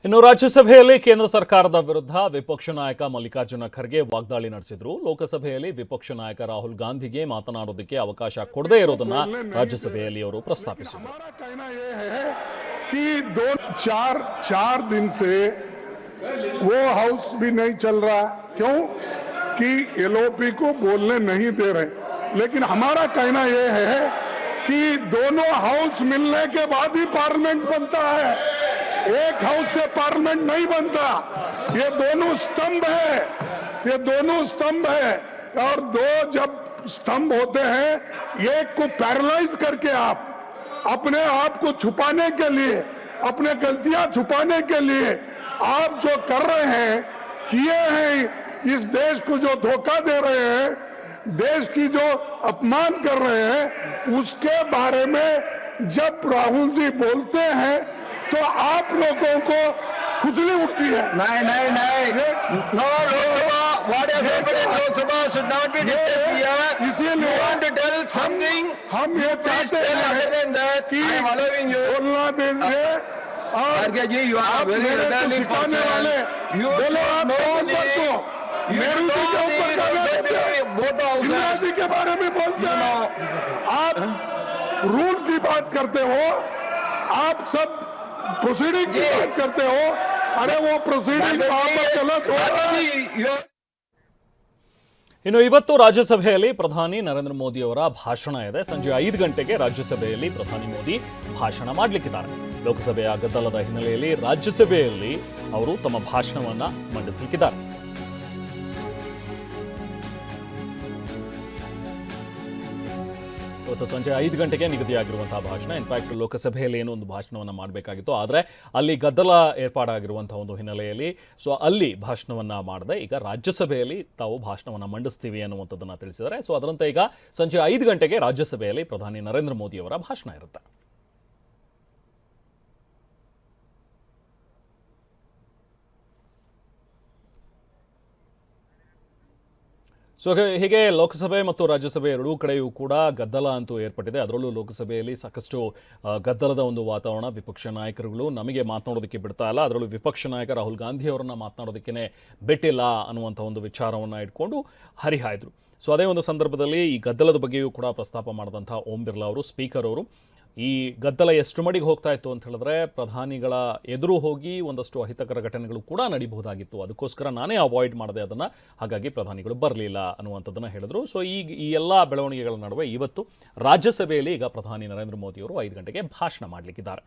ಇನ್ನು ರಾಜ್ಯಸಭೆಯಲ್ಲಿ ಕೇಂದ್ರ ಸರ್ಕಾರದ ವಿರುದ್ಧ ವಿಪಕ್ಷ ನಾಯಕ ಮಲ್ಲಿಕಾರ್ಜುನ ಖರ್ಗೆ ವಾಗ್ದಾಳಿ ನಡೆಸಿದ್ರು. ಲೋಕಸಭೆಯಲ್ಲಿ ವಿಪಕ್ಷ ನಾಯಕ ರಾಹುಲ್ ಗಾಂಧಿಗೆ ಮಾತನಾಡೋದಕ್ಕೆ ಅವಕಾಶ ಕೊಡದೇ ಇರೋದನ್ನ ರಾಜ್ಯಸಭೆಯಲ್ಲಿ ಅವರು ಪ್ರಸ್ತಾಪಿಸಿದರು. चार दिन से वो हाउस भी नहीं चल रहा, क्यों कि एलओपी को बोलने नहीं दे रहे. लेकिन हमारा कहना ये है कि दोनों हाउस मिलने के बाद ही पार्लियामेंट बनता है. एक हाउस से पार्लियामेंट नहीं बनता. ये दोनों स्तंभ है और दो जब स्तंभ होते हैं, एक को पैरालाइज करके आप अपने आप को छुपाने के लिए, अपने गलतियां छुपाने के लिए आप जो कर रहे हैं, किए हैं, इस देश को जो धोखा दे रहे हैं, देश की जो अपमान कर रहे हैं, उसके बारे में जब राहुल जी बोलते हैं तो आप लोगों को खुजली उठती है. नहीं. No, Lok Sabha should not be discussed here. इसीलिए You want to tell something? हम ये चाहते हैं कि बोलना दीजिए. खड़गे जी, you are a very elderly person. You बोलो आप should को नेहरू जी के ऊपर इंदिरा जी के बारे में बोलते हो, आप रूल की बात करते हो, आप सब प्रोसीडिंग की बात करते हो. अरे वो प्रोसीडिंग गलत हो. ಇನ್ನು ಇವತ್ತು ರಾಜ್ಯಸಭೆಯಲ್ಲಿ ಪ್ರಧಾನಿ ನರೇಂದ್ರ ಮೋದಿ ಅವರ ಭಾಷಣ ಇದೆ. ಸಂಜೆ 5 ಗಂಟೆಗೆ ರಾಜ್ಯಸಭೆಯಲ್ಲಿ ಪ್ರಧಾನಿ ಮೋದಿ ಭಾಷಣ ಮಾಡಲಿಕ್ಕಿದ್ದಾರೆ. ಲೋಕಸಭೆಯ ಗದ್ದಲದ ಹಿನ್ನೆಲೆಯಲ್ಲಿ ರಾಜ್ಯಸಭೆಯಲ್ಲಿ ಅವರು ತಮ್ಮ ಭಾಷಣವನ್ನ ಮಂಡಿಸಲಿಕ್ಕಿದ್ದಾರೆ. ಇವತ್ತು ಸಂಜೆ 5 ಗಂಟೆಗೆ ನಿಗದಿಯಾಗಿರುವಂತಹ ಭಾಷಣ. ಇನ್ಫ್ಯಾಕ್ಟ್ ಲೋಕಸಭೆಯಲ್ಲಿ ಏನೋ ಒಂದು ಭಾಷಣವನ್ನು ಮಾಡಬೇಕಾಗಿತ್ತು, ಆದರೆ ಅಲ್ಲಿ ಗದ್ದಲ ಏರ್ಪಾಡಾಗಿರುವಂತಹ ಒಂದು ಹಿನ್ನೆಲೆಯಲ್ಲಿ ಅಲ್ಲಿ ಭಾಷಣವನ್ನು ಮಾಡದೆ ಈಗ ರಾಜ್ಯಸಭೆಯಲ್ಲಿ ತಾವು ಭಾಷಣವನ್ನು ಮಂಡಿಸ್ತೀವಿ ಅನ್ನುವಂಥದ್ದನ್ನು ತಿಳಿಸಿದ್ದಾರೆ. ಅದರಂತೆ ಈಗ ಸಂಜೆ 5 ಗಂಟೆಗೆ ರಾಜ್ಯಸಭೆಯಲ್ಲಿ ಪ್ರಧಾನಿ ನರೇಂದ್ರ ಮೋದಿ ಅವರ ಭಾಷಣ ಇರುತ್ತೆ. ಹೀಗೆ ಲೋಕಸಭೆ ಮತ್ತು ರಾಜ್ಯಸಭೆ ಎರಡೂ ಕಡೆಯೂ ಕೂಡ ಗದ್ದಲ ಅಂತೂ ಏರ್ಪಟ್ಟಿದೆ. ಅದರಲ್ಲೂ ಲೋಕಸಭೆಯಲ್ಲಿ ಸಾಕಷ್ಟು ಗದ್ದಲದ ಒಂದು ವಾತಾವರಣ. ವಿಪಕ್ಷ ನಾಯಕರುಗಳು ನಮಗೆ ಮಾತನಾಡೋದಕ್ಕೆ ಬಿಡ್ತಾ ಇಲ್ಲ, ಅದರಲ್ಲೂ ವಿಪಕ್ಷ ನಾಯಕ ರಾಹುಲ್ ಗಾಂಧಿ ಅವರನ್ನ ಮಾತನಾಡೋದಕ್ಕೆ ಬಿಟ್ಟಿಲ್ಲ ಅನ್ನುವಂಥ ಒಂದು ವಿಚಾರವನ್ನು ಇಟ್ಕೊಂಡು ಹರಿಹಾಯ್ದರು. ಅದೇ ಒಂದು ಸಂದರ್ಭದಲ್ಲಿ ಈ ಗದ್ದಲದ ಬಗ್ಗೆಯೂ ಕೂಡ ಪ್ರಸ್ತಾಪ ಮಾಡಿದಂಥ ಓಂ ಬಿರ್ಲಾ ಅವರು, ಸ್ಪೀಕರ್ ಅವರು, ಈ ಗದ್ದಲ ಎಷ್ಟು ಮಟ್ಟಿಗೆ ಹೋಗ್ತಾ ಇತ್ತು ಅಂತ ಹೇಳಿದ್ರೆ ಪ್ರಧಾನಿಗಳ ಎದುರು ಹೋಗಿ ಒಂದಷ್ಟು ಅಹಿತಕರ ಘಟನೆಗಳು ಕೂಡ ನಡೀಬಹುದಾಗಿತ್ತು, ಅದಕ್ಕೋಸ್ಕರ ನಾನೇ ಅವಾಯ್ಡ್ ಮಾಡಿದೆ ಅದನ್ನು, ಹಾಗಾಗಿ ಪ್ರಧಾನಿಗಳು ಬರಲಿಲ್ಲ ಅನ್ನುವಂಥದ್ದನ್ನು ಹೇಳಿದ್ರು. ಈ ಎಲ್ಲ ಬೆಳವಣಿಗೆಗಳ ನಡುವೆ ಇವತ್ತು ರಾಜ್ಯಸಭೆಯಲ್ಲಿ ಈಗ ಪ್ರಧಾನಿ ನರೇಂದ್ರ ಮೋದಿ ಅವರು 5 ಗಂಟೆಗೆ ಭಾಷಣ ಮಾಡಲಿಕ್ಕಿದ್ದಾರೆ.